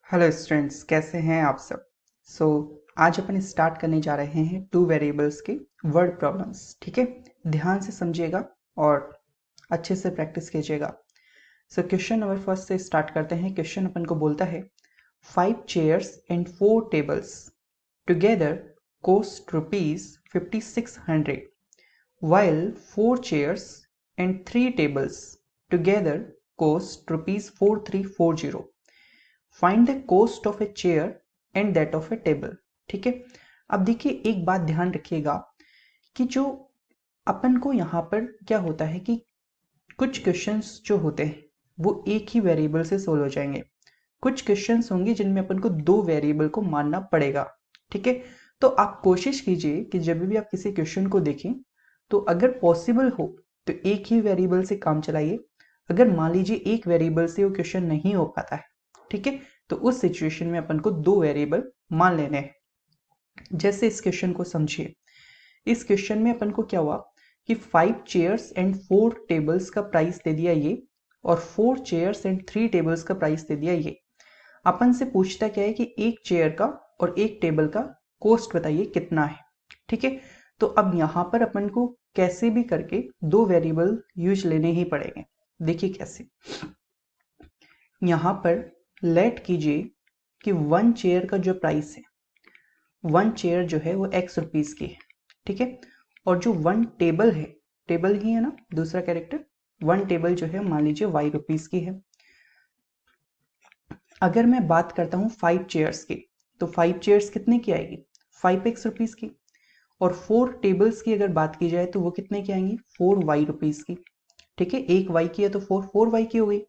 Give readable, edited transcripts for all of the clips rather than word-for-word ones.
Hello students, कैसे हैं आप सब। आज अपन स्टार्ट करने जा रहे हैं टू वेरिएबल्स के वर्ड प्रॉब्लम्स। ठीक है, ध्यान से समझिएगा और अच्छे से प्रैक्टिस कीजिएगा। क्वेश्चन नंबर फर्स्ट से स्टार्ट करते हैं। क्वेश्चन अपन को बोलता है 5 chairs and 4 tables together cost rupees 5600 while 4 chairs and 3 tables together cost rupees 4340। Find the cost of a chair and that of A table. ठीक है, अब देखिए एक बात ध्यान रखिएगा कि जो अपन को यहाँ पर क्या होता है कि कुछ क्वेश्चंस जो होते हैं वो एक ही वेरिएबल से सोल्व हो जाएंगे। कुछ क्वेश्चंस होंगे जिनमें अपन को दो वेरिएबल को मानना पड़ेगा। ठीक है, तो आप कोशिश कीजिए कि जब भी आप किसी क्वेश्चन को देखें तो अगर पॉसिबल हो तो एक ही वेरिएबल से काम चलाइए। अगर मान लीजिए एक वेरिएबल से वो क्वेश्चन नहीं हो पाता है, ठीक है, तो उस सिचुएशन में अपन को दो वेरिएबल मान लेने हैं। जैसे इस क्वेश्चन को समझिए। इस क्वेश्चन में अपन को क्या हुआ कि 5 chairs and 4 tables का प्राइस दे दिया ये, और 4 chairs and 3 tables का प्राइस दे दिया ये। अपन से पूछता क्या है कि एक चेयर का और एक टेबल का कॉस्ट बताइए कितना है। ठीक है, तो अब यहाँ पर अपन को कैसे भी करके दो वेरिएबल यूज लेने ही पड़ेंगे। देखिए कैसे, यहाँ पर लेट कीजिए कि 1 चेयर का जो प्राइस है, 1 चेयर जो है वो x रुपीज की है। ठीक है, और जो 1 टेबल है, टेबल ही है ना दूसरा कैरेक्टर, 1 टेबल जो है मान लीजिए y रुपीज की है। अगर मैं बात करता हूँ 5 चेयर्स की, तो 5 चेयर्स कितने की आएगी, 5x रुपीज की। और 4 टेबल्स की अगर बात की जाए तो वो कितने की आएंगी, 4y रुपीज की। ठीक है, एक y की है तो 4y की हो गई।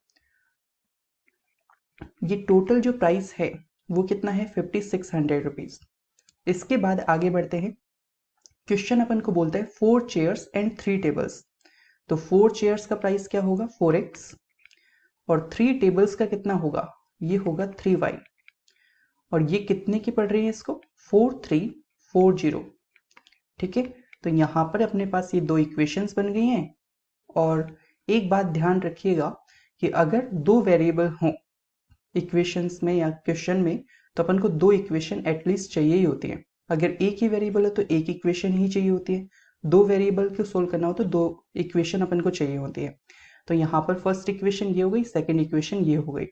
ये टोटल जो प्राइस है वो कितना है, 5600 रुपीज। इसके बाद आगे बढ़ते हैं। क्वेश्चन अपन को बोलता है 4 chairs and 3 tables। तो 4 chairs का प्राइस क्या होगा, 4x, और 3 tables का कितना होगा, ये होगा 3y। और ये कितने की पड़ रही है इसको, 4340। ठीक है, तो यहाँ पर अपने पास ये दो इक्वेशंस बन गई हैं। और एक बात ध्यान रखिएगा कि अगर दो वेरिएबल हों इक्वेशंस में या क्वेश्चन में, तो अपन को दो इक्वेशन एटलीस्ट चाहिए ही होती है। अगर एक ही वेरिएबल है तो एक इक्वेशन ही चाहिए होती है। दो वेरिएबल को सोल्व करना हो तो दो इक्वेशन अपन को चाहिए होती है। तो यहाँ पर फर्स्ट इक्वेशन ये हो गई, सेकंड इक्वेशन ये हो गई।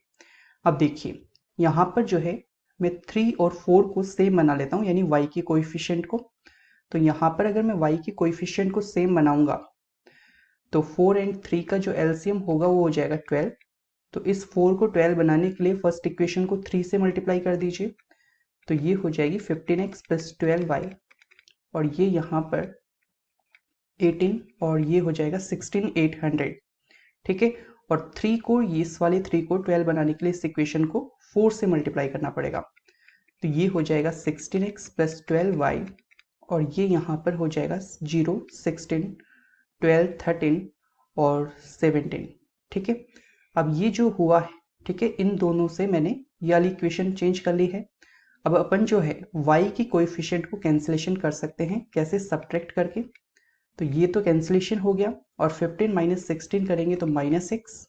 अब देखिए यहाँ पर जो है मैं 3 और 4 को सेम बना लेता हूँ, यानी y की कोएफिशिएंट को। तो यहाँ पर अगर मैं y की कोएफिशिएंट को सेम बनाऊंगा तो 4 एंड 3 का जो एलसीएम होगा वो हो जाएगा 12। तो इस 4 को 12 बनाने के लिए फर्स्ट इक्वेशन को 3 से मल्टीप्लाई कर दीजिए, तो ये हो जाएगी 15x प्लस 12y, और ये यहाँ पर 18, और ये हो जाएगा 16800। ठीक है, और 3 को, इस वाले 3 को 12 बनाने के लिए इस इक्वेशन को 4 से मल्टीप्लाई करना पड़ेगा। तो ये हो जाएगा 16x प्लस 12y, और ये यहाँ पर हो जाएगा 0, 16, 12, 13 और 17। ठीक है, अब ये जो हुआ है, ठीक है, इन दोनों से मैंने ये वाली इक्वेशन चेंज कर ली है। अब अपन जो है y की कोएफिशिएंट को कैंसिलेशन कर सकते हैं, कैसे, सब्ट्रैक्ट करके। तो ये तो कैंसिलेशन हो गया, और 15 माइनस 16 करेंगे तो -x।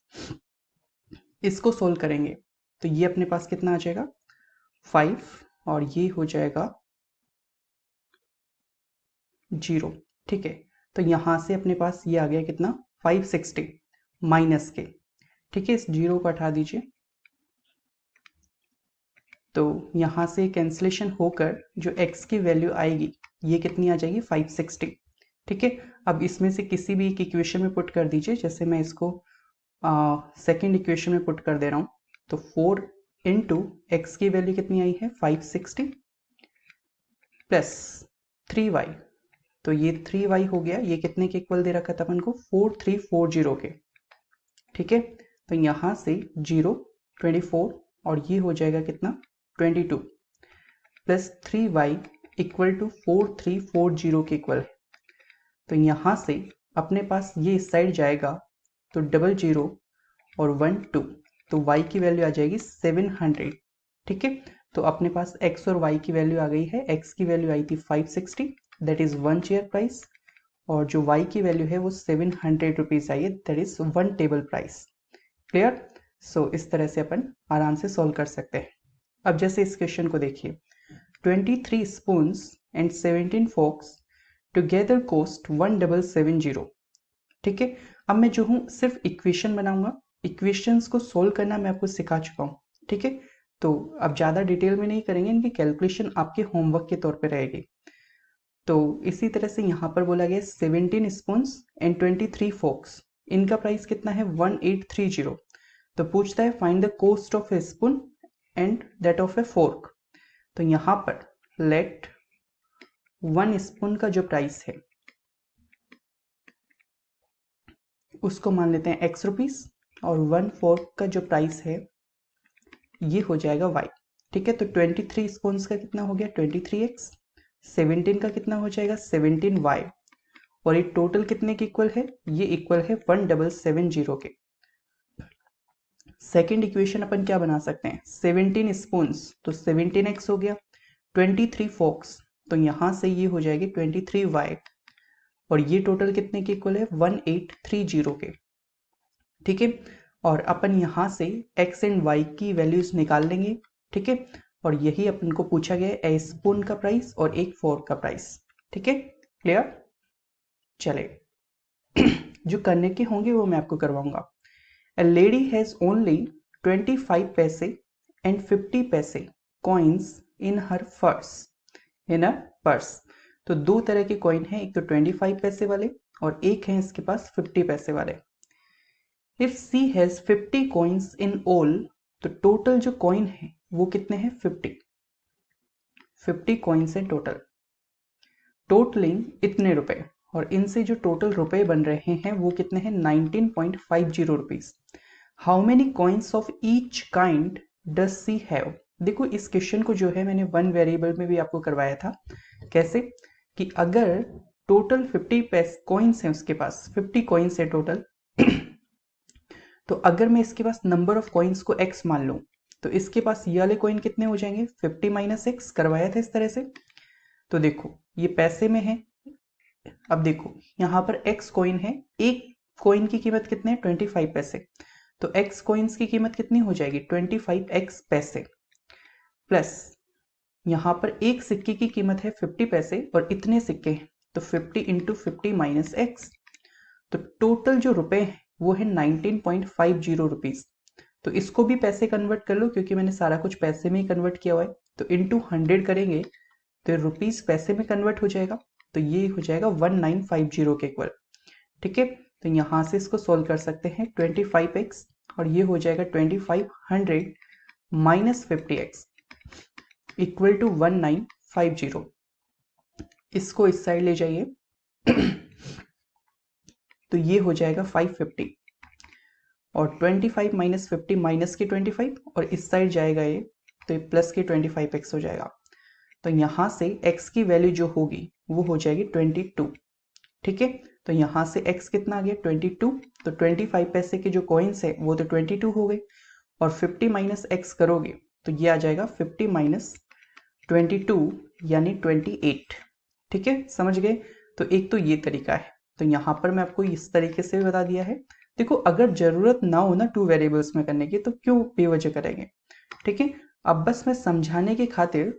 इसको सोल्व करेंगे तो ये अपने पास कितना आ जाएगा, 5, और ये हो जाएगा 0। ठीक है, तो यहाँ से अपने पास ये आ गया कितना, 560 माइनस के। ठीक है, इस 0 को हटा दीजिए, तो यहाँ से कैंसिलेशन होकर जो x की वैल्यू आएगी ये कितनी आ जाएगी, 560। ठीक है, अब इसमें से किसी भी एक इक्वेशन में पुट कर दीजिए। जैसे मैं इसको सेकेंड इक्वेशन में पुट कर दे रहा हूँ, तो 4 इंटू एक्स की वैल्यू कितनी आई है, 560 प्लस 3y। तो ये 3y हो गया, ये कितने के इक्वल दे रखा था अपन को, 4340 के। ठीक है, तो यहाँ से 0, 24, और ये हो जाएगा कितना, 22 प्लस 3y इक्वल टू 4340 के इक्वल है। तो यहाँ से अपने पास ये इस साइड जाएगा तो 00 और 12, तो y की वैल्यू आ जाएगी 700। ठीक है, तो अपने पास x और y की वैल्यू आ गई है। x की वैल्यू आई थी 560, दैट इज 1 चेयर प्राइस, और जो y की वैल्यू है वो 700 रुपीज आई है, that is 1 table price. Clear. So इस तरह से अपन आराम से सॉल्व कर सकते हैं। अब जैसे इस क्वेश्चन को देखिए, 23 spoons and 17 forks together cost 1770। ठीक है, अब मैं जो हूँ सिर्फ इक्वेशन बनाऊंगा, इक्वेशंस को सोल्व करना मैं आपको सिखा चुका हूँ। ठीक है, तो अब ज़्यादा डिटेल में नहीं करेंगे, इनकी कैलकुलेशन आपके होमवर्क के तौर पे रहेगी। तो इसी तरह से यहाँ पर बोला गया 17 स्पून्स एंड 23 फोक्स, इनका प्राइस कितना है 1830। तो पूछता है find the cost of A spoon and that of A fork. तो यहाँ पर लेट 1 स्पून का जो प्राइस है उसको मान लेते हैं x रुपीस, और 1 फोर्क का जो प्राइस है ये हो जाएगा y। ठीक है, तो 23 स्पून्स का कितना हो गया 23x, 17 का कितना हो जाएगा 17y, और ये टोटल कितने के इक्वल है, ये इक्वल है 1770 के। सेकेंड इक्वेशन अपन क्या बना सकते हैं, 17 स्पून्स तो 17x हो गया, 23 फोक्स तो यहां से ये हो जाएगी 23y, और ये टोटल कितने के इक्वल है 1830 के। ठीक है, और अपन यहां से x एंड y की वैल्यूज निकाल लेंगे। ठीक है, और यही अपन को पूछा गया है, ए स्पून का प्राइस और एक फोर्क का प्राइस। ठीक है, क्लियर। चले जो करने के होंगे वो मैं आपको करवाऊंगा। A lady has only 25 पैसे and 50 पैसे coins in her purse. in a purse. तो दो तरह के कॉइन हैं, एक तो 25 पैसे वाले और एक है इसके पास 50 पैसे वाले। If she has 50 coins in all, तो टोटल जो कॉइन है वो कितने हैं 50 कॉइन्स है टोटल, टोटलिंग इतने रुपए, और इनसे जो टोटल रुपए बन रहे हैं वो कितने हैं 19.50 rupees. How many coins of each kind does she have. देखो इस क्वेश्चन को जो है मैंने वन वेरिएबल में भी आपको करवाया था। कैसे कि अगर टोटल 50 कॉइन्स हैं उसके पास, 50 कॉइन्स है टोटल तो अगर मैं इसके पास नंबर ऑफ कॉइन्स को x मान लूं तो इसके पास ये वाले कॉइन कितने हो जाएंगे 50 माइनस x, करवाया था इस तरह से। तो देखो ये पैसे में है, अब देखो यहाँ पर x कॉइन है, एक कॉइन की कीमत कितने है 25 पैसे, तो x कॉइन्स की कीमत कितनी हो जाएगी 25x पैसे, प्लस यहाँ पर एक सिक्के की कीमत है 50 पैसे और इतने सिक्के हैं तो 50 इंटू 50 माइनस एक्स, तो टोटल जो रुपए हैं वो है 19.50 रुपीज। तो इसको भी पैसे कन्वर्ट कर लो क्योंकि मैंने सारा कुछ पैसे में ही कन्वर्ट किया हुआ है, तो इंटू 100 करेंगे तो रुपीज पैसे में कन्वर्ट हो जाएगा, तो ये हो जाएगा 1950 के इक्वल। ठीक है, तो यहां से इसको सोल्व कर सकते हैं 25x और ये हो जाएगा 2500 माइनस 50x इक्वल टू 1950। इसको इस साइड ले जाइए तो ये हो जाएगा 550 और 25 माइनस 50 माइनस के 25 और इस साइड जाएगा ये तो ये प्लस के 25x हो जाएगा। तो यहां से x की वैल्यू जो होगी वो हो जाएगी 22। ठीक है, तो यहां से x कितना आ गया 22, तो 25 पैसे के जो कॉइन्स है वो तो 22 हो गए और 50 माइनस x करोगे तो ये आ जाएगा 50 माइनस 22 यानी 28। ठीक है, समझ गए। तो एक तो ये तरीका है, तो यहाँ पर मैं आपको इस तरीके से बता दिया है। देखो अगर जरूरत ना हो ना टू वेरिएबल्स में करने की तो क्यों बेवजह करेंगे। ठीक है, अब बस मैं समझाने की खातिर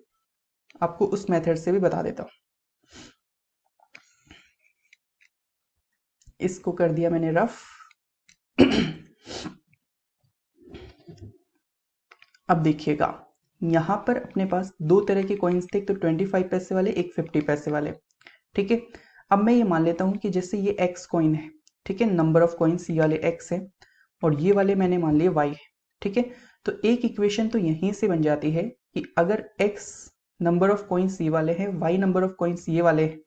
आपको उस मेथड से भी बता देता हूं। इसको कर दिया मैंने रफ। अब देखिएगा यहां पर अपने पास दो तरह के कॉइन्स थे, एक तो 25 पैसे वाले एक 50 पैसे वाले। ठीक है, अब मैं ये मान लेता हूं कि जैसे ये x कॉइन है, ठीक है, नंबर ऑफ कॉइन्स ये वाले x है और ये वाले मैंने मान लिए y है। ठीक है, तो एक इक्वेशन तो यहीं से बन जाती है कि अगर x नंबर ऑफ कॉइन्स ये वाले हैं, y नंबर ऑफ कॉइन्स ये वाले हैं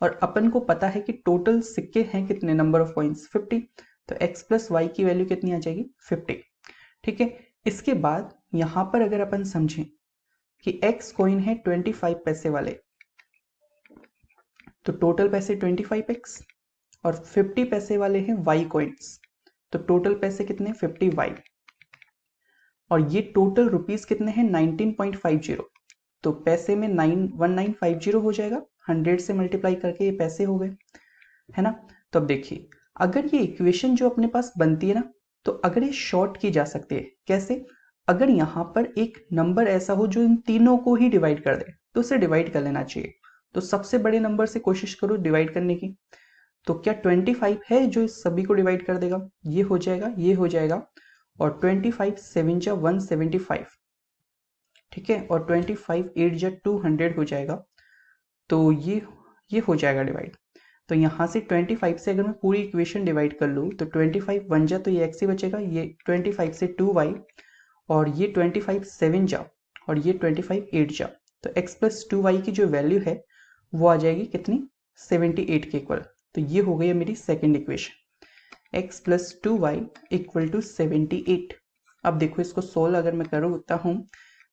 और अपन को पता है कि टोटल सिक्के हैं कितने नंबर ऑफ कॉइन्स 50, तो x प्लस y की वैल्यू कितनी आ जाएगी 50। ठीक है, इसके बाद यहां पर अगर अपन समझें कि x कॉइन है 25 पैसे वाले तो टोटल पैसे 25x और 50 पैसे वाले हैं y कॉइन्स तो टोटल पैसे कितने 50y और ये टोटल रुपीस कितने हैं 19.50, तो पैसे में 1950 हो जाएगा, 100 से मल्टीप्लाई करके ये पैसे हो गए, है ना। तो अब देखिए अगर ये इक्वेशन जो अपने पास बनती है ना तो अगर ये शॉर्ट की जा सकती है कैसे, अगर यहाँ पर एक नंबर ऐसा हो जो इन तीनों को ही डिवाइड कर दे तो उसे डिवाइड कर लेना चाहिए। तो सबसे बड़े नंबर से कोशिश करो डिवाइड करने की। तो क्या 25 है जो इस सभी को डिवाइड कर देगा? ये हो जाएगा, ये हो जाएगा, और 25 7 जा 175, ठीक है, और 25 8 जा 200 हो जाएगा। तो ये हो जाएगा डिवाइड। तो यहाँ से 25 से अगर मैं पूरी इक्वेशन डिवाइड कर लूँ तो 25 1 जा तो ये x ही बचेगा, ये 25 से 2y, और ये 25 7 जा, और ये 25 8 जा। तो x प्लस 2y की जो वैल्यू है वो आ जाएगी कितनी? 78 के इक्वल। तो ये हो गई मेरी second equation, x plus 2y equal to 78। अब देखो इसको सोल्व अगर मैं करता हूँ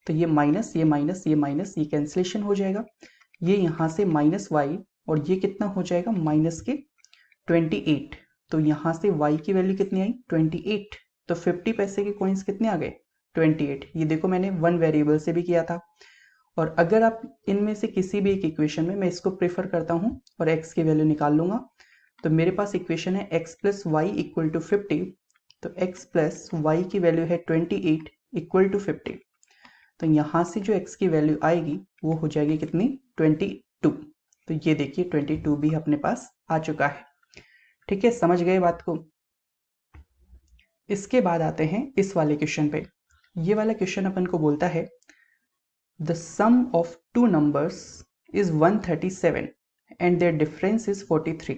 तो ये माइनस ये माइनस ये माइनस ये कैंसिलेशन हो जाएगा, ये यहाँ से माइनस वाई, और ये कितना हो जाएगा? माइनस के 28। तो यहाँ से y की वैल्यू कितनी आई? 28। तो 50 पैसे के कॉइन्स कितने आ गए? 28। ये देखो मैंने वन वेरिएबल से भी किया था। और अगर आप इनमें से किसी भी एक इक्वेशन में, मैं इसको प्रेफर करता हूँ और x की वैल्यू निकाल लूंगा, तो मेरे पास इक्वेशन है x plus Y equal to 50। तो x प्लस वाई की वैल्यू है 28 इक्वल टू 50। तो यहाँ से जो x की वैल्यू आएगी वो हो जाएगी कितनी? 22। तो ये देखिए 22 भी अपने पास आ चुका है। ठीक है, समझ गए बात को? इसके बाद आते हैं इस वाले क्वेश्चन पे। ये वाला क्वेश्चन अपन को बोलता है the sum of two numbers is 137 and their difference is 43,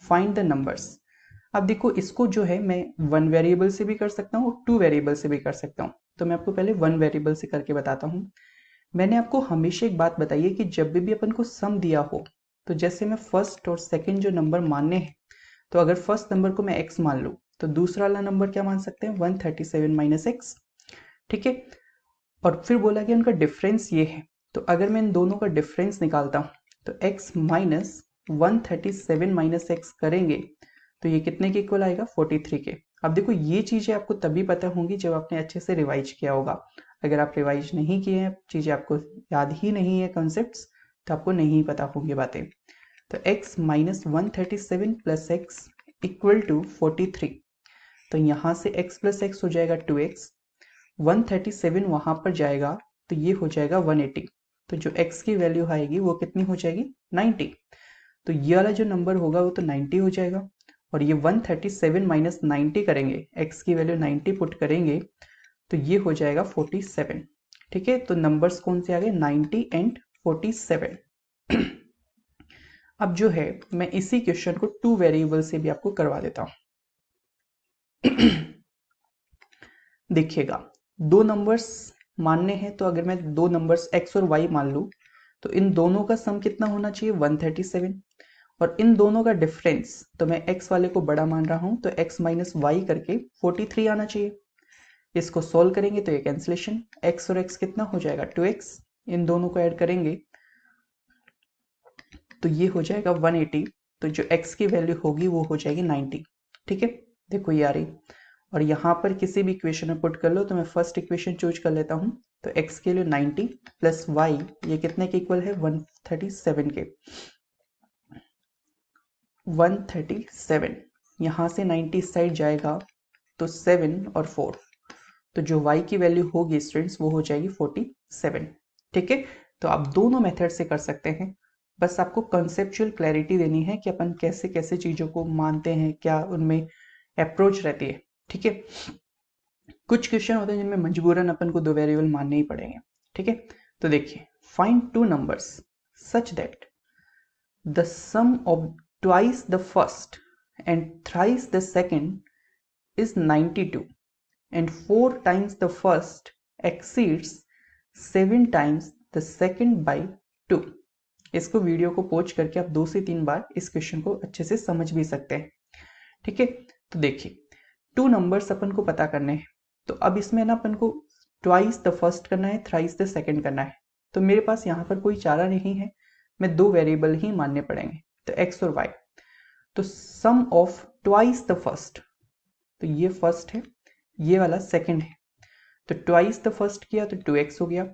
find the numbers. अब देखो इसको जो है मैं वन वेरिएबल से भी कर सकता हूँ और टू वेरिएबल से भी कर सकता हूँ। तो मैं आपको पहले वन वेरिएबल से करके बताता हूँ। मैंने आपको हमेशा एक बात बताई है कि जब भी अपन को सम दिया हो, तो जैसे मैं फर्स्ट और सेकंड जो नंबर मानने हैं, तो अगर फर्स्ट नंबर को मैं x मान लूँ तो दूसरा वाला नंबर क्या मान सकते हैं? 137 माइनस एक्स। ठीक है, और फिर बोला कि उनका डिफरेंस ये है। तो अगर मैं इन दोनों का डिफरेंस निकालता हूँ तो x माइनस 137 माइनस एक्स करेंगे तो ये कितने के इक्वल आएगा? 43 के। अब देखो ये चीज़ें आपको तभी पता होंगी जब आपने अच्छे से रिवाइज किया होगा। अगर आप रिवाइज नहीं किए हैं, चीज़ें आपको याद ही नहीं है कॉन्सेप्ट्स, तो आपको नहीं पता होंगी बातें। तो x minus 137 plus X equal to 43। तो यहाँ से x प्लस एक्स हो जाएगा 2x, 137 वहाँ पर जाएगा तो ये हो जाएगा 180। तो जो x की वैल्यू आएगी वो कितनी हो जाएगी? 90। तो ये वाला जो नंबर होगा वो तो 90 हो जाएगा, और ये 137 माइनस 90 करेंगे, x की वैल्यू 90 पुट करेंगे तो ये हो जाएगा 47। ठीक है, तो नंबर्स कौन से आ गए? 90 एंड 47। अब जो है मैं इसी क्वेश्चन को टू वेरिएबल से भी आपको करवा देता हूं। देखिएगा, दो नंबर्स मानने हैं, तो अगर मैं दो नंबर्स x और y मान लूं तो इन दोनों का सम कितना होना चाहिए? 137। और इन दोनों का डिफरेंस, तो मैं x वाले को बड़ा मान रहा हूं तो x माइनस वाई करके 43 आना चाहिए। इसको सोल्व करेंगे तो ये कैंसिलेशन, x और x कितना हो जाएगा? 2x। इन दोनों को ऐड करेंगे तो ये हो जाएगा 180। तो जो x की वैल्यू होगी वो हो जाएगी 90। ठीक है, देखो ये आ रही, और यहाँ पर किसी भी इक्वेशन में पुट कर लो। तो मैं फर्स्ट इक्वेशन चूज कर लेता हूँ। तो x के लिए 90 प्लस वाई, ये कितने के इक्वल है? 137 के। 137, यहाँ से 90 साइड जाएगा तो 7 और 4, तो जो y की वैल्यू होगी स्टूडेंट्स वो हो जाएगी 47। ठीक है, तो आप दोनों मेथड से कर सकते हैं। बस आपको कंसेप्चुअल क्लैरिटी देनी है कि अपन कैसे कैसे चीज़ों को मानते हैं, क्या उनमें अप्रोच रहती है। ठीक है, कुछ क्वेश्चन होते हैं जिनमें मजबूरन अपन को दो वेरिएबल मानने ही पड़ेंगे। ठीक है, तो देखिए, find two numbers such that the sum of twice the first and thrice the second is 92 and 4 times the first exceeds 7 times the second by 2। इसको वीडियो को पॉज करके आप 2 से 3 बार इस क्वेश्चन को अच्छे से समझ भी सकते हैं। ठीक है, तो देखिए, टू नंबर्स अपन को पता करने हैं। तो अब इसमें ना अपन को ट्वाइस द फर्स्ट करना है, थ्राइस द सेकेंड करना है। तो मेरे पास यहाँ पर कोई चारा नहीं है, मैं दो वेरिएबल ही मानने पड़ेंगे, तो x और y। तो sum of twice the first, तो ये फर्स्ट है, ये वाला सेकंड है। तो ट्वाइस द फर्स्ट किया तो 2x हो गया।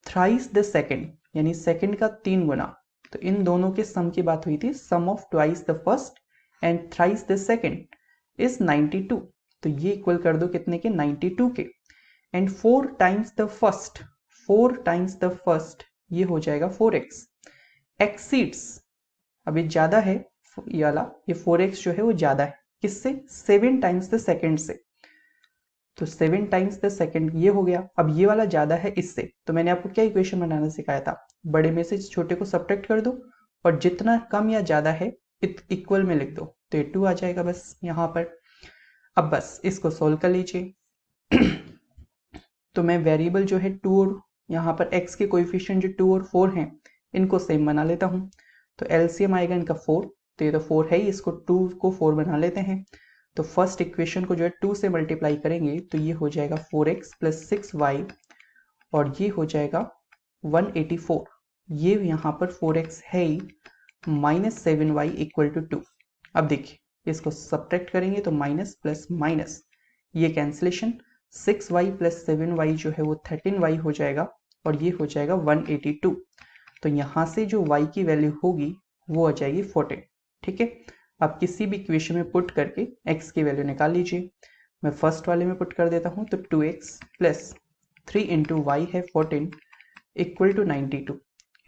थ्राइस द सेकंड यानी सेकंड का 3 गुना, तो इन दोनों के सम की बात हुई थी। Sum of twice the first and thrice the second is 92। तो ये इक्वल कर दो कितने के? 92 के। And 4 times the first, 4 times the first ये हो जाएगा 4x, एक्सीड्स, अब ये ज्यादा है, ये वाला ये 4x जो है वो ज्यादा है किससे, 7 टाइम्स द सेकेंड से, तो 7 टाइम्स द सेकेंड ये हो गया। अब ये वाला ज्यादा है इससे, तो मैंने आपको क्या इक्वेशन बनाना सिखाया था, बड़े में से छोटे को सब्ट्रैक्ट कर दो और जितना कम या ज्यादा है इक्वल में लिख दो, तो ये 2 आ जाएगा बस यहाँ पर। अब बस इसको सोल्व कर लीजिए। तो मैं वेरिएबल जो है 2 और यहाँ पर x के कोएफिशिएंट जो 2 और 4 हैं इनको सेम बना लेता हूँ, तो एलसीएम आएगा इनका 4, तो ये तो 4 है ही, इसको 2 को 4 बना लेते हैं। तो फर्स्ट इक्वेशन को जो है 2 से मल्टीप्लाई करेंगे तो ये हो जाएगा 4x प्लस 6y और ये हो जाएगा 184, ये यहाँ पर 4x है ही, माइनस 7y इक्वल टू 2। अब देखिए इसको सब्ट्रैक्ट करेंगे तो माइनस प्लस माइनस, ये कैंसिलेशन, 6y प्लस 7y जो है वो 13y हो जाएगा और ये हो जाएगा 182। तो यहाँ से जो y की वैल्यू होगी वो आ जाएगी 14। ठीक है, आप किसी भी इक्वेशन में पुट करके x की वैल्यू निकाल लीजिए। मैं फर्स्ट वाले में पुट कर देता हूँ, तो 2x प्लस 3 इंटू वाई है 14 इक्वल टू 92,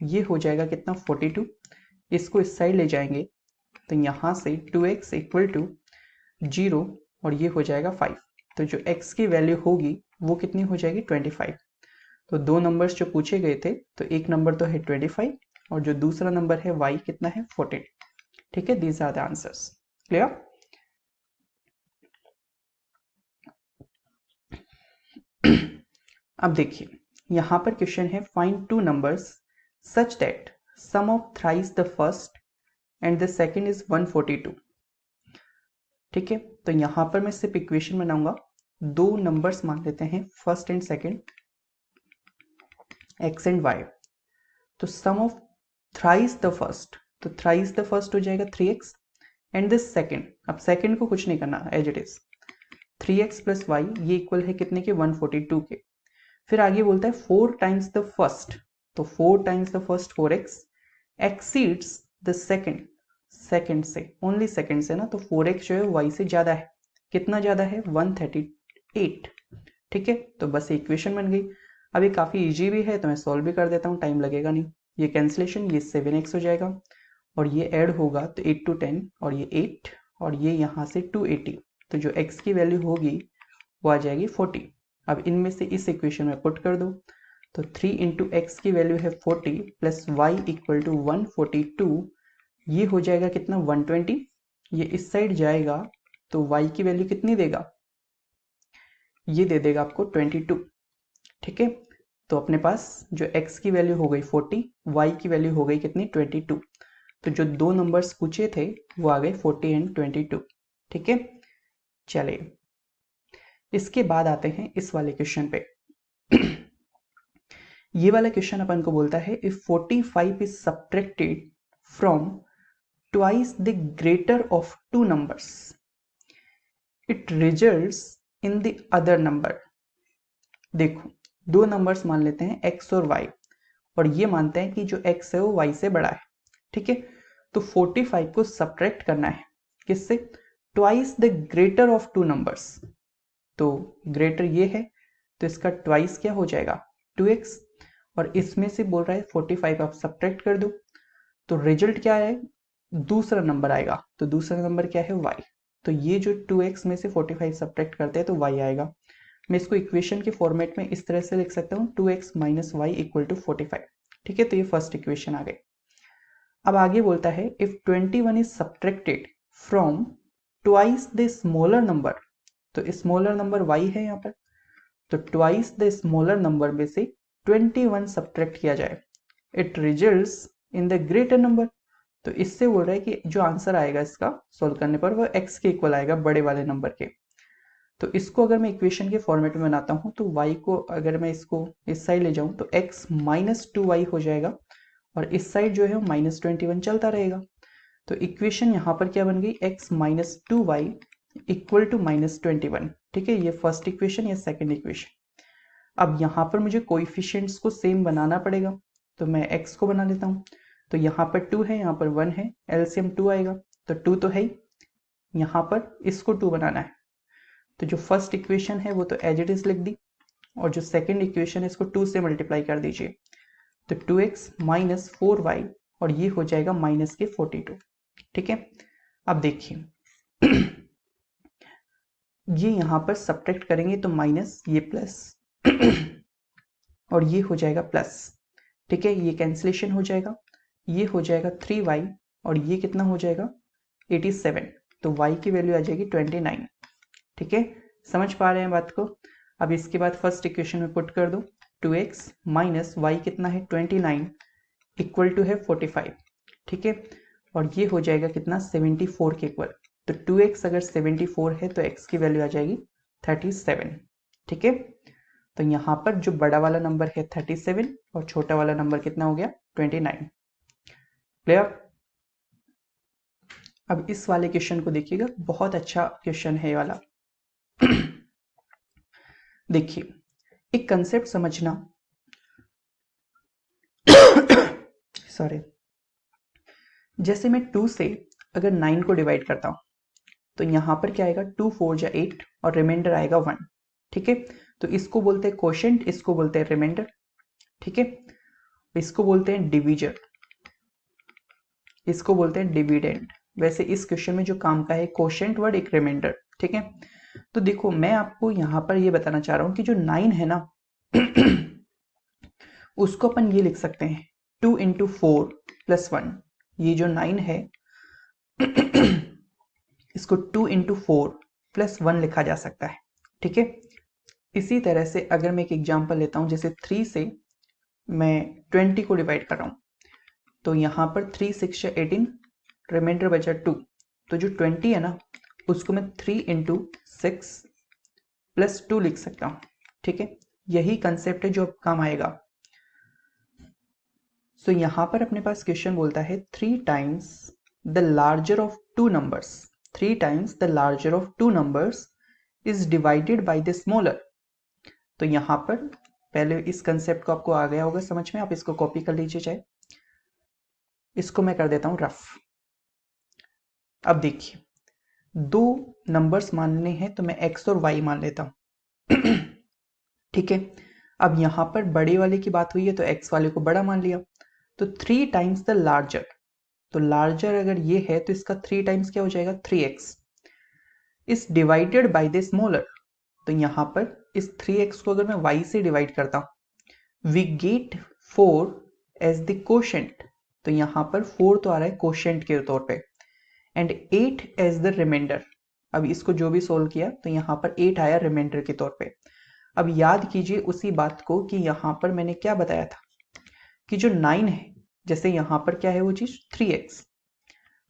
ये हो जाएगा कितना 42। इसको इस साइड ले जाएंगे तो यहाँ से 2x इक्वल टू 0 और ये हो जाएगा 5, तो जो x की वैल्यू होगी वो कितनी हो जाएगी 25। तो दो नंबर्स जो पूछे गए थे, तो एक नंबर तो है 25 और जो दूसरा नंबर है y कितना है 14। ठीक है, these are the answers. Clear? अब देखिए यहाँ पर क्वेश्चन है find two numbers such that sum of thrice the first and the second is 142। ठीक है, तो यहाँ पर मैं सिर्फ इक्वेशन बनाऊंगा, दो नंबर्स मान लेते हैं first and second, x and y। तो sum of thrice the first, तो थ्राइस द फर्स्ट हो जाएगा 3x एंड दिस सेकेंड, अब सेकेंड को कुछ नहीं करना as it is, 3x plus Y ये इक्वल है कितने के 142 के। फिर आगे बोलता है 4 टाइम्स द फर्स्ट, तो 4 times the first 4x exceeds the second, second से, ओनली सेकेंड से ना, तो 4x जो है y से ज्यादा है, कितना ज्यादा है 138। ठीक है, तो बस इक्वेशन बन गई। अब ये काफी इजी भी है तो मैं सॉल्व भी कर देता हूँ, टाइम लगेगा नहीं। ये कैंसिलेशन, ये 7x हो जाएगा और ये ऐड होगा तो 8 to 10 और ये 8 और ये यहाँ से 280, तो जो x की वैल्यू होगी वो आ जाएगी 40। अब इनमें से इस इक्वेशन में पुट कर दो, तो 3 इंटू एक्स की वैल्यू है 40 प्लस वाई इक्वल टू 142, ये हो जाएगा कितना 120। ये इस साइड जाएगा तो y की वैल्यू कितनी देगा, ये दे देगा आपको 22। ठीक है, तो अपने पास जो x की वैल्यू हो गई 40, y की वैल्यू हो गई कितनी 22, तो जो दो नंबर्स पूछे थे वो आ गए 40 एंड 22। ठीक है, चलिए इसके बाद आते हैं इस वाले क्वेश्चन पे। ये वाला क्वेश्चन अपन को बोलता है if 45 is subtracted from twice the greater of two numbers it results in the other number. देखो दो नंबर्स मान लेते हैं x और y और ये मानते हैं कि जो x है वो y से बड़ा है। ठीक है, तो 45 को सब्ट्रैक्ट करना है किससे, twice the greater of two numbers, तो ग्रेटर ये है तो इसका ट्वाइस क्या हो जाएगा 2x, और इसमें से बोल रहा है 45 आप सब्ट्रैक्ट कर दो, तो रिजल्ट क्या है दूसरा नंबर आएगा, तो दूसरा नंबर क्या है y, तो ये जो 2x में से 45 सब्ट्रैक्ट करते हैं तो y आएगा। मैं इसको इक्वेशन के फॉर्मेट में इस तरह से लिख सकता हूँ 2x minus Y equal to 45। ठीक है, तो ये फर्स्ट इक्वेशन आ गई। अब आगे बोलता है if 21 is subtracted from twice the smaller number, तो स्मॉलर नंबर y है यहाँ पर, तो ट्वाइस द स्मॉलर नंबर में से 21 सब्ट्रैक्ट किया जाए, it results in the greater number. तो इससे बोल रहा है कि जो आंसर आएगा इसका सॉल्व करने पर वो x के इक्वल आएगा, बड़े वाले नंबर के। तो इसको अगर मैं इक्वेशन के फॉर्मेट में बनाता हूँ तो y को अगर मैं इसको इस साइड ले जाऊं तो x माइनस 2y हो जाएगा और इस साइड जो है माइनस 21 चलता रहेगा। तो इक्वेशन यहाँ पर क्या बन गई x minus 2y equal to minus 21। ठीक है, ये फर्स्ट इक्वेशन, ये सेकेंड इक्वेशन। अब यहाँ पर मुझे कोइफिशिएंट्स को सेम बनाना पड़ेगा, तो मैं x को बना लेता हूँ, तो यहाँ पर 2 है, यहाँ पर 1 है, एलसीएम 2 आएगा, तो 2 तो है ही, यहाँ पर इसको 2 बनाना है, तो जो फर्स्ट इक्वेशन है वो तो एज इट इज लिख दी, और जो सेकेंड इक्वेशन है इसको 2 से मल्टीप्लाई कर दीजिए, तो 2x माइनस 4y और ये हो जाएगा माइनस के 42। ठीक है, अब देखिए ये यहां पर सब्ट्रैक्ट करेंगे तो माइनस, ये प्लस और ये हो जाएगा प्लस। ठीक है, ये कैंसिलेशन हो जाएगा, ये हो जाएगा 3y और ये कितना हो जाएगा 87, तो y की वैल्यू आ जाएगी 29। ठीक है, समझ पा रहे हैं बात को। अब इसके बाद फर्स्ट इक्वेशन में पुट कर दो, 2x माइनस वाई कितना है 29 इक्वल टू है 45। ठीक है, और ये हो जाएगा कितना 74 के इक्वल, तो 2x अगर 74 है तो x की वैल्यू आ जाएगी 37। ठीक है, तो यहाँ पर जो बड़ा वाला नंबर है 37 और छोटा वाला नंबर कितना हो गया 29। क्लियर। अब इस वाले क्वेश्चन को देखिएगा, बहुत अच्छा क्वेश्चन है ये वाला। देखिए, एक कंसेप्ट समझना सॉरी, जैसे मैं 2 से अगर 9 को डिवाइड करता हूं तो यहां पर क्या आएगा 2 4 जा 8 और रिमाइंडर आएगा 1। ठीक है, तो इसको बोलते हैं कोशेंट, इसको बोलते हैं रिमाइंडर। ठीक है, इसको बोलते हैं डिवीजर, इसको बोलते हैं डिविडेंड। वैसे इस क्वेश्चन में जो काम का है कोशेंट वर्ड, एक रिमाइंडर। ठीक है, तो देखो मैं आपको यहां पर ये बताना चाह रहा हूं कि जो 9 है ना उसको अपन ये लिख सकते हैं 2 इंटू 4 प्लस 1। ये जो 9 है इसको 2 इंटू 4 प्लस 1 लिखा जा सकता है। ठीक है, इसी तरह से अगर मैं एक एग्जांपल लेता हूं, जैसे 3 से मैं 20 को डिवाइड कर रहा हूं तो यहां पर 3 6 18 रिमाइंडर बचा 2, तो जो 20 है ना उसको मैं 3 इंटू 6 प्लस 2 लिख सकता हूं। ठीक है, यही कंसेप्ट है जो अब काम आएगा। सो यहां पर अपने पास क्वेश्चन बोलता है 3 times the larger of two numbers, 3 times the larger of two numbers is divided by the smaller. तो यहां पर पहले इस कंसेप्ट को आपको आ गया होगा समझ में, आप इसको कॉपी कर लीजिए चाहे, इसको मैं कर देता हूं रफ। अब देखिए, दो नंबर्स मानने हैं तो मैं x और y मान लेता हूं। ठीक है, अब यहां पर बड़े वाले की बात हुई है तो x वाले को बड़ा मान लिया, तो 3 टाइम्स द लार्जर, तो लार्जर अगर ये है तो इसका 3 टाइम्स क्या हो जाएगा 3x is divided by the smaller. तो यहां पर इस 3x को अगर मैं y से डिवाइड करता हूं, we get 4 as the quotient, तो यहां पर 4 तो आ रहा है कोशेंट के तौर पे, एंड 8 एज द रिमाइंडर। अब इसको जो भी सोल्व किया तो यहां पर 8 आया रिमाइंडर के तौर पे। अब याद कीजिए उसी बात को कि यहां पर मैंने क्या बताया था कि जो 9 है, जैसे यहां पर क्या है वो चीज 3x,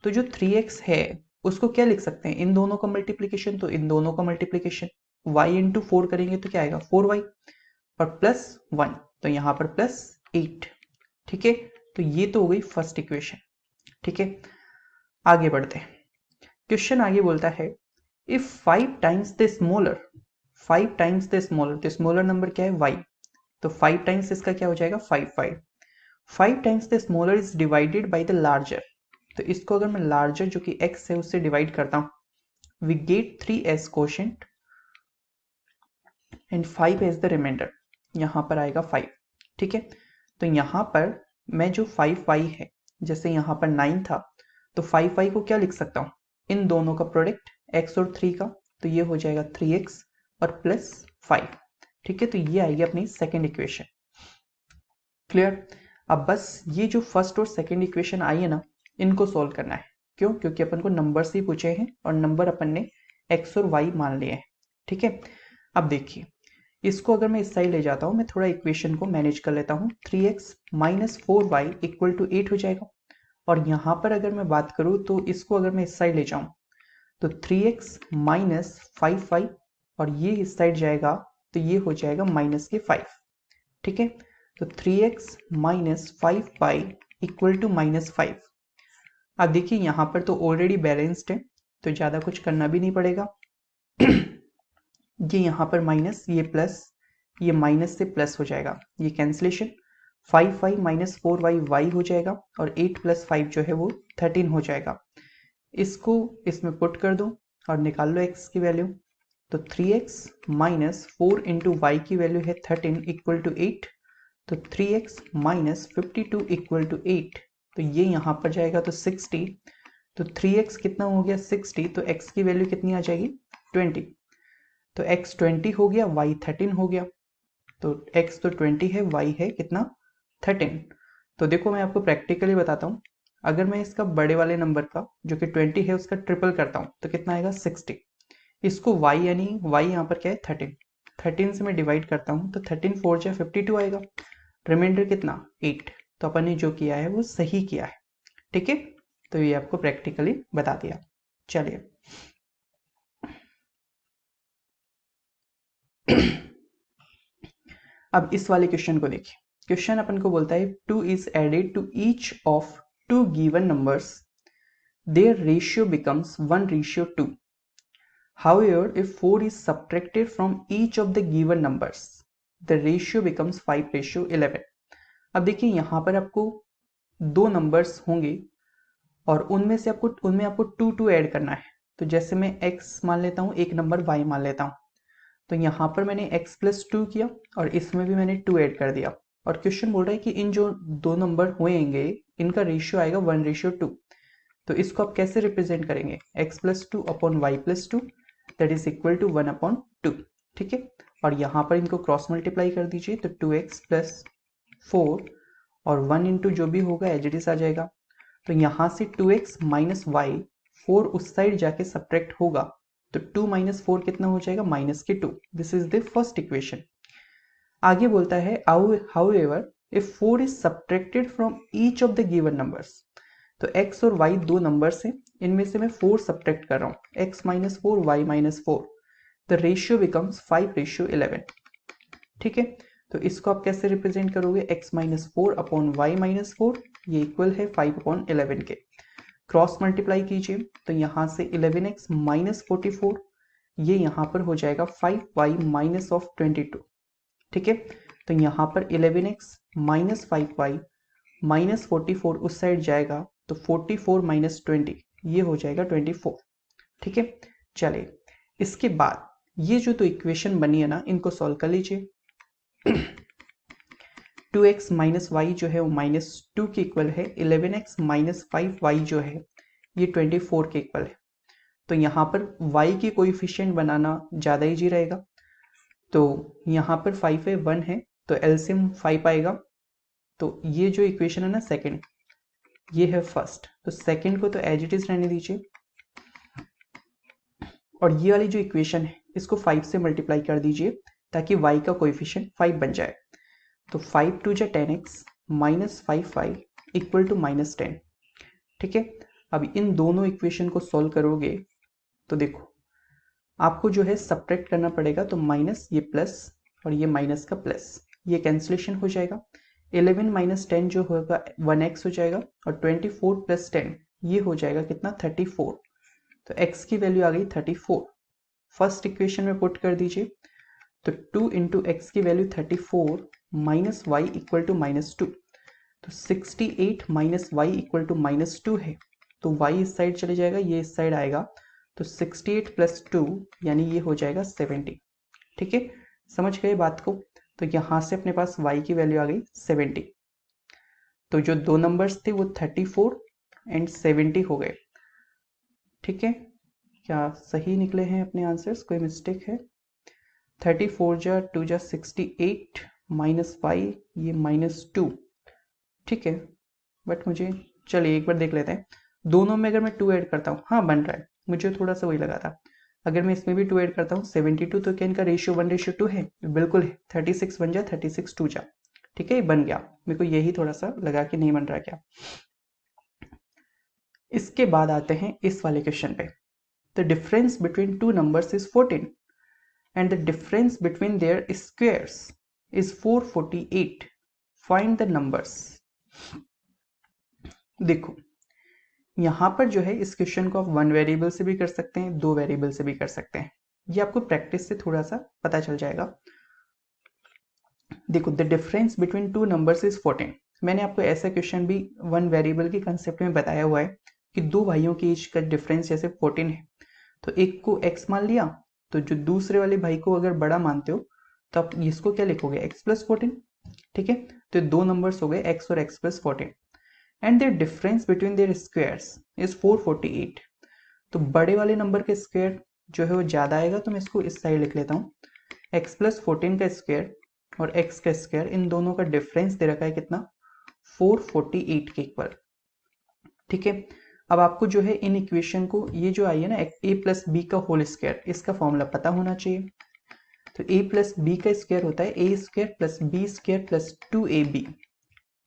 तो जो 3x है उसको क्या लिख सकते हैं, इन दोनों का मल्टीप्लीकेशन, तो इन दोनों का मल्टीप्लीकेशन y इंटू 4 करेंगे तो क्या आएगा 4y और प्लस 1, तो यहां पर प्लस 8। ठीक है, तो ये तो हो गई फर्स्ट इक्वेशन। ठीक है, आगे बढ़ते हैं। क्वेश्चन आगे बोलता है if 5 times the smaller, 5 times the smaller, तो स्मॉलर नंबर क्या है y, तो 5 टाइम्स इसका क्या हो जाएगा 5 times the smaller is divided by the larger. तो इसको अगर मैं लार्जर जो कि x है उससे डिवाइड करता हूं, we get 3 as quotient and 5 as the remainder, यहां पर आएगा 5। ठीक है, तो यहां पर मैं जो 5y है, जैसे यहां पर 9 था तो 5y को क्या लिख सकता हूं, इन दोनों का प्रोडक्ट x और 3 का, तो ये हो जाएगा 3x और प्लस 5। ठीक है, तो ये आएगी अपनी सेकेंड इक्वेशन। क्लियर। अब बस ये जो फर्स्ट और सेकेंड इक्वेशन आई है ना इनको सोल्व करना है। क्यों, क्योंकि अपन को नंबर्स ही पूछे हैं और नंबर अपन ने x और y मान लिए हैं। ठीक है, अब देखिए इसको अगर मैं इस साइड ले जाता हूं, मैं थोड़ा इक्वेशन को मैनेज कर लेता हूं, 3x minus 4y equal to 8 हो जाएगा। और यहां पर अगर मैं बात करूं तो इसको अगर मैं इस साइड ले जाऊं तो 3x माइनस 5y और ये इस साइड जाएगा तो ये हो जाएगा माइनस के 5। ठीक है, तो 3x minus 5y equal to minus 5। अब देखिए यहां पर तो ऑलरेडी बैलेंस्ड है तो ज्यादा कुछ करना भी नहीं पड़ेगा। ये यहां पर माइनस, ये प्लस, ये माइनस से प्लस हो जाएगा, ये cancellation, 5y minus 4y y हो जाएगा और 8 प्लस 5 जो है वो 13 हो जाएगा। इसको इसमें पुट कर दो और निकाल लो x की वैल्यू, तो 3x माइनस 4 इंटू वाई की वैल्यू है 13 इक्वल टू 8, तो 3x माइनस 52 इक्वल टू 8, तो ये यहाँ पर जाएगा तो 60, तो 3x कितना हो गया 60, तो x की वैल्यू कितनी आ जाएगी 20, तो x 20 हो गया, y 13 हो गया, तो x तो 20 है, y है कितना 13। तो देखो मैं आपको प्रैक्टिकली बताता हूँ, अगर मैं इसका बड़े वाले नंबर का जो कि 20 है उसका ट्रिपल करता हूँ तो कितना आएगा 60, इसको y यानी y यहाँ पर क्या है 13, 13 से मैं डिवाइड करता हूँ तो 13 4 जा 52 आएगा, रिमाइंडर कितना 8, तो अपन ने जो किया है वो सही किया है। ठीक है, तो ये आपको प्रैक्टिकली बता दिया। चलिए अब इस वाले क्वेश्चन को देखिए। क्वेश्चन अपन को बोलता है 2 is added to each of 2 given numbers, their ratio becomes 1:2। However, if 4 is subtracted from each of the given numbers, the ratio becomes 5:11। अब देखिए यहाँ पर आपको दो नंबर्स होंगे और उनमें आपको 2 ऐड करना है। तो जैसे मैं x मान लेता हूँ, एक नंबर y मान लेता हूँ, तो यहाँ पर मैंने x प्लस 2 किया और इसमें भी मैंने 2 ऐड कर दिया, और क्वेश्चन बोल रहा है कि इन जो दो नंबर होंगे इनका रेशियो आएगा 1:2। तो इसको आप कैसे रिप्रेजेंट करेंगे, x plus 2 upon Y plus 2 that is equal to 1/2। ठीक है, और यहाँ पर इनको क्रॉस मल्टीप्लाई कर दीजिए तो 2x प्लस 4 और 1 इंटू जो भी होगा एज इट इज आ जाएगा। तो यहाँ से 2x माइनस वाई, 4 उस साइड जाके सब्ट्रैक्ट होगा तो 2 माइनस 4 कितना हो जाएगा माइनस के 2। This is the first equation. आगे बोलता है however if 4 is subtracted from each of the given numbers, तो x और y दो नंबर्स हैं, इनमें से मैं 4 सब्ट्रैक्ट कर रहा हूँ, x minus 4 Y minus 4, the ratio becomes 5:11। ठीक है, तो इसको आप कैसे रिप्रेजेंट करोगे, x minus 4 upon Y minus 4, ये इक्वल है 5/11 के। क्रॉस मल्टीप्लाई कीजिए तो यहाँ से 11x माइनस 44, ये यहाँ पर हो जाएगा 5y माइनस ऑफ 22। ठीक है, तो यहाँ पर 11x माइनस 5y माइनस 44 उस साइड जाएगा तो 44 माइनस 20 ये हो जाएगा 24। ठीक है, चलिए इसके बाद ये जो तो इक्वेशन बनी है ना, इनको सॉल्व कर लीजिए। 2x माइनस वाई जो है वो माइनस 2 के इक्वल है, 11x माइनस 5y जो है ये 24 के इक्वल है। तो यहाँ पर y के कोएफिशिएंट बनाना ज़्यादा ईजी रहेगा, तो यहाँ पर 5 है 1 है तो एलसीएम 5 आएगा। तो ये जो इक्वेशन है ना सेकंड, ये है फर्स्ट, तो सेकंड को तो एज इट इज रहने दीजिए, और ये वाली जो इक्वेशन है इसको 5 से मल्टीप्लाई कर दीजिए ताकि y का कोएफिशिएंट 5 बन जाए। तो 5 2 जा 10x minus 5y equal to minus 10। ठीक है, अब इन दोनों इक्वेशन को सॉल्व करोगे तो देखो आपको जो है सब्ट्रैक्ट करना पड़ेगा, तो माइनस ये प्लस और ये माइनस का प्लस, ये कैंसिलेशन हो जाएगा। 11 माइनस 10 जो होगा 1x हो जाएगा, और 24 प्लस 10 ये हो जाएगा कितना 34। तो x की वैल्यू आ गई 34, फर्स्ट इक्वेशन में पुट कर दीजिए। तो 2 इंटू एक्स की value 34 minus Y equal to minus 2, तो 68 minus Y equal to minus 2 है, तो y इस साइड चले जाएगा, ये इस साइड आएगा, तो 68 प्लस 2 यानी ये हो जाएगा 70। ठीक है, समझ गए बात को। तो यहाँ से अपने पास y की वैल्यू आ गई 70। तो जो दो नंबर्स थे वो 34 एंड 70 हो गए। ठीक है, क्या सही निकले हैं अपने आंसर्स, कोई मिस्टेक है? 34 जा 2 जा 68 माइनस वाई, ये माइनस 2। ठीक है, बट मुझे चलिए एक बार देख लेते हैं, दोनों में अगर मैं 2 ऐड करता हूँ, हाँ बन रहा है, मुझे थोड़ा सा वही लगा था। अगर मैं इसमें भी 2 ऐड करता हूँ 72, तो क्या इनका रेशियो 1:2 है? बिल्कुल है, 36 बन जा 36 2 जा। ठीक है, ये बन गया, मेरे को यही थोड़ा सा लगा कि नहीं बन रहा क्या। इसके बाद आते हैं इस वाले क्वेश्चन पे। The difference between two numbers is 14 and the difference between their squares is 448. Find the numbers. देखो यहाँ पर जो है इस क्वेश्चन को आप 1 वेरिएबल से भी कर सकते हैं, 2 वेरिएबल से भी कर सकते हैं, ये आपको प्रैक्टिस से थोड़ा सा पता चल जाएगा। देखो the difference between two numbers is 14, मैंने आपको ऐसा क्वेश्चन भी 1 वेरिएबल के कंसेप्ट में बताया हुआ है कि दो भाइयों के एज का डिफरेंस जैसे 14 है, तो एक को x मान लिया तो जो दूसरे वाले भाई को अगर बड़ा मानते हो तो आप इसको क्या लिखोगे, x प्लस 14। ठीक है, तो दो नंबर्स हो गए x और x plus 14 and their difference between their squares is 448। तो बड़े वाले नंबर का स्क्वायर जो है वो ज्यादा आएगा, तो मैं इसको इस साइड लिख लेता हूँ। x प्लस 14 का स्क्वायर और x का स्क्वायर, इन दोनों का डिफरेंस दे रखा है कितना, 448 के इक्वल। ठीक है, अब आपको जो है इन इक्वेशन को, ये जो आई है ना a प्लस बी का होल स्क्वायर, इसका फॉर्मूला पता होना चाहिए। तो a प्लस बी का स्क्वायर होता है a square plus B square plus 2ab।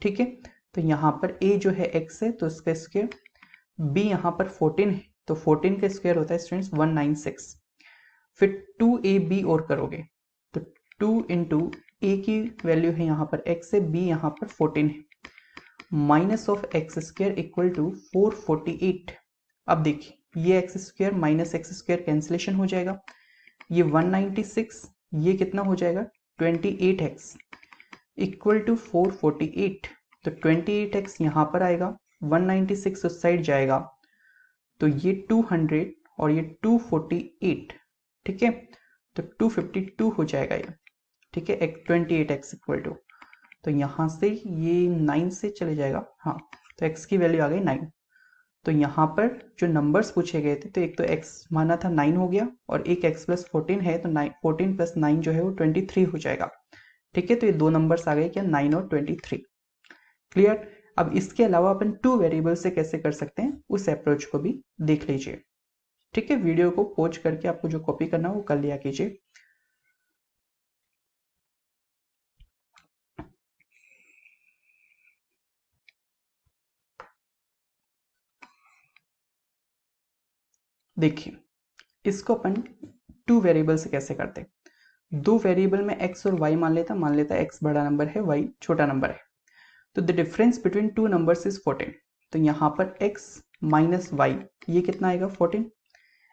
ठीक है, तो यहाँ पर a जो है x है तो इसका स्क्वायर, b यहाँ पर 14 है तो 14 का स्क्वायर होता है स्टूडेंट्स 196। फिर 2ab और करोगे तो 2 इंटू a की वैल्यू है यहाँ पर x है, b यहाँ पर 14 है, minus of X square equal to 448। अब देखिए ये X square minus X square cancellation हो जाएगा, ये 196, ये कितना हो जाएगा 28x इक्वल टू 448। तो 28x यहाँ पर आएगा, 196 उस साइड जाएगा, तो ये 200 और ये 248। ठीक है, तो 252 हो जाएगा ये। ठीक है, 28x इक्वल टू, तो यहाँ से ये 9 से चले जाएगा, हाँ, तो x की वैल्यू आ गई 9। तो यहाँ पर जो नंबर्स पूछे गए थे, तो एक तो x माना था 9 हो गया, और एक x प्लस 14 है, तो 14 प्लस 9 जो है वो 23 हो जाएगा। ठीक है, तो ये दो नंबर्स आ गए क्या, 9 और 23। क्लियर। अब इसके अलावा अपन टू वेरिएबल से कैसे कर सकते हैं, उस अप्रोच को भी देख लीजिए। ठीक है, वीडियो को पॉज करके आपको जो कॉपी करना है वो कर लिया कीजिए। देखिए इसको अपन टू वेरिएबल से कैसे करते हैं। दो वेरिएबल में x और y मान लेता x बड़ा नंबर है, y छोटा नंबर है। तो the difference between two numbers is 14। तो यहाँ पर x माइनस वाई, ये कितना आएगा 14,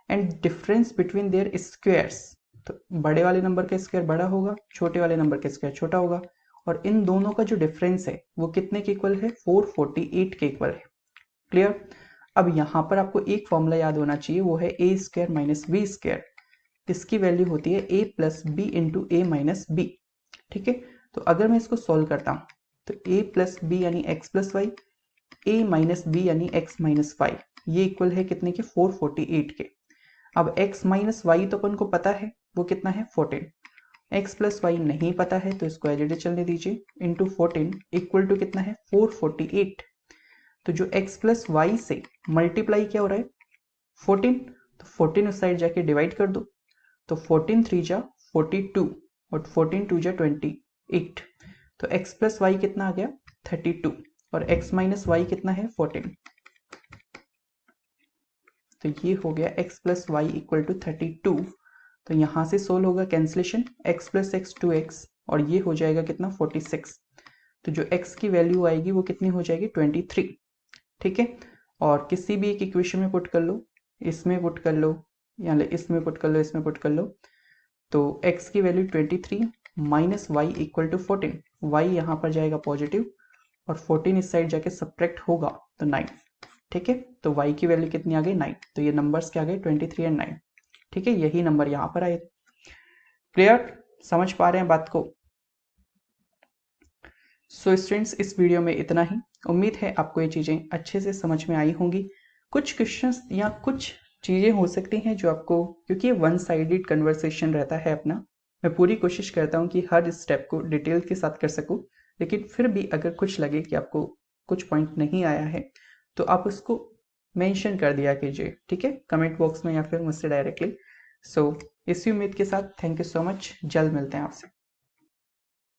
and difference between their squares, तो बड़े वाले नंबर का स्क्वायर बड़ा होगा, छोटे वाले नंबर का स्क्वायर छोटा होगा, और इन दोनों का जो डिफरेंस है वो कितने के इक्वल है, 448 के इक्वल है। क्लियर। अब यहाँ पर आपको एक फॉर्मूला याद होना चाहिए, वो है A square minus B square. इसकी वैल्यू होती है a plus B into A minus B. ठीक है, तो अगर मैं इसको सॉल्व करता हूँ तो a प्लस बी यानी x plus Y, a minus B यानी x माइनस वाई, ये इक्वल है कितने के, 448 के। अब x माइनस वाई तो अपन को पता है वो कितना है 14, x प्लस वाई नहीं पता है तो इसको एज इट इज चलने दीजिए, इंटू 14 इक्वल टू कितना है 448। तो जो x प्लस वाई से मल्टीप्लाई क्या हो रहा है 14, तो 14 उस साइड जाके डिवाइड कर दो, तो 14 3 जा 42 और 14 2 जा 28। तो x प्लस वाई कितना आ गया 32, और x माइनस वाई कितना है 14। तो ये हो गया x plus Y equal to 32। तो यहाँ से सोल्व होगा cancellation, x plus x 2x, और ये हो जाएगा कितना 46। तो जो x की वैल्यू आएगी वो कितनी हो जाएगी 23। ठीक है, और किसी भी एक इक्वेशन में पुट कर लो, इसमें पुट कर लो या इसमें पुट कर लो, इसमें पुट कर लो, तो x की value 23 minus Y equal to 14, y यहाँ पर जाएगा पॉजिटिव और 14 इस साइड जाके सब्ट्रैक्ट होगा तो 9। ठीक है, तो y की वैल्यू कितनी आ गई 9, तो ये नंबर्स क्या आ गए 23 एंड 9। ठीक है, यही नंबर यहाँ पर आए। क्लियर, समझ पा रहे हैं बात को। सो स्टूडेंट्स इस वीडियो में इतना ही। उम्मीद है आपको ये चीज़ें अच्छे से समझ में आई होंगी। कुछ क्वेश्चंस या कुछ चीज़ें हो सकती हैं जो आपको, क्योंकि वन साइडेड कन्वर्सेशन रहता है अपना, मैं पूरी कोशिश करता हूँ कि हर स्टेप को डिटेल के साथ कर सकूँ, लेकिन फिर भी अगर कुछ लगे कि आपको कुछ पॉइंट नहीं आया है तो आप उसको मेंशन कर दिया कीजिए। ठीक है, कमेंट बॉक्स में या फिर मुझसे डायरेक्टली। सो इसी उम्मीद के साथ थैंक यू सो मच, जल्द मिलते हैं आपसे।